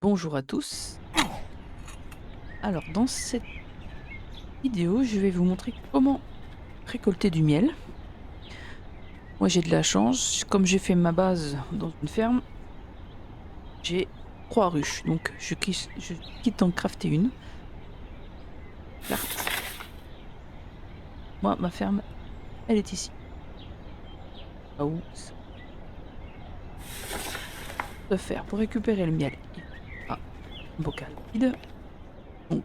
Bonjour à tous. Alors dans cette vidéo, je vais vous montrer comment récolter du miel. Moi j'ai de la chance, comme j'ai fait ma base dans une ferme, j'ai 3 ruches. Donc je quitte en crafter une. Carte. Moi, ma ferme, elle est ici. Ah où ça peut faire pour récupérer le miel. Il faut un bocal vide. Donc,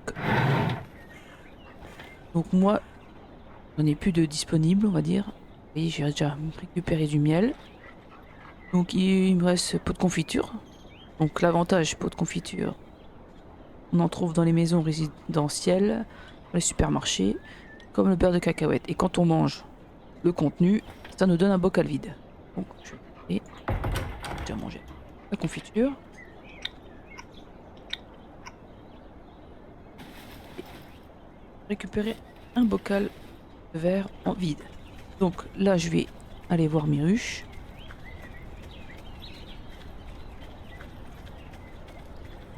donc moi, j'en ai plus de disponible, on va dire. Vous voyez, j'ai déjà récupéré du miel. Donc il me reste pot de confiture. Donc l'avantage pot de confiture, on en trouve dans les maisons résidentielles, dans les supermarchés, comme le beurre de cacahuète. Et quand on mange le contenu, ça nous donne un bocal vide. Donc je vais déjà manger la confiture et récupérer un bocal de verre en vide. Donc là, je vais aller voir mes ruches.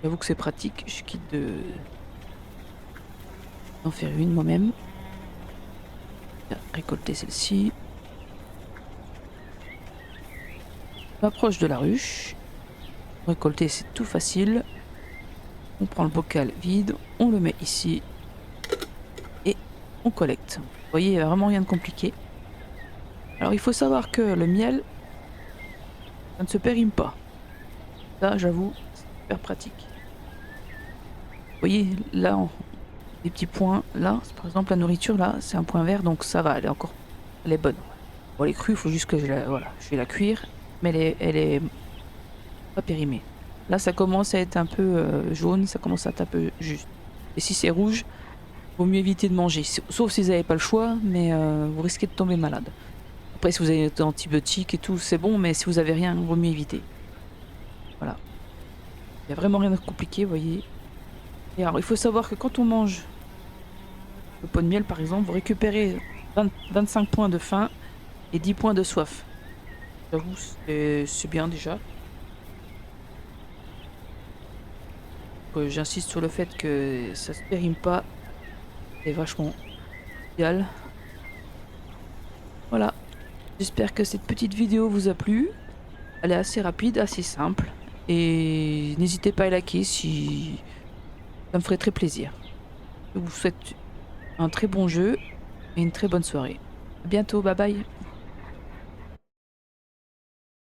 J'avoue que c'est pratique, je quitte d'en faire une moi-même. Récolter celle-ci. Je m'approche de la ruche. Récolter, c'est tout facile. On prend le bocal vide, on le met ici et on collecte. Vous voyez, il n'y a vraiment rien de compliqué. Alors il faut savoir que le miel, ça ne se périme pas. Ça, j'avoue, c'est super pratique. Vous voyez, là, des petits points, là, par exemple la nourriture, là, c'est un point vert, donc ça va, elle est bonne. Bon, elle est crue, il faut juste que je vais la cuire, mais elle est pas périmée. Là, ça commence à être un peu jaune, ça commence à être un peu juste. Et si c'est rouge, vaut mieux éviter de manger, sauf si vous n'avez pas le choix, mais vous risquez de tomber malade. Après, si vous avez des antibiotiques et tout, c'est bon, mais si vous avez rien, vaut mieux éviter. Voilà. Il n'y a vraiment rien de compliqué, vous voyez. Et alors, il faut savoir que quand on mange le pot de miel, par exemple, vous récupérez 25 points de faim et 10 points de soif. J'avoue, c'est bien déjà. J'insiste sur le fait que ça se périme pas. C'est vachement idéal. Voilà. J'espère que cette petite vidéo vous a plu. Elle est assez rapide, assez simple. Et n'hésitez pas à liker si ça me ferait très plaisir. Je vous souhaite un très bon jeu et une très bonne soirée. À bientôt, bye bye.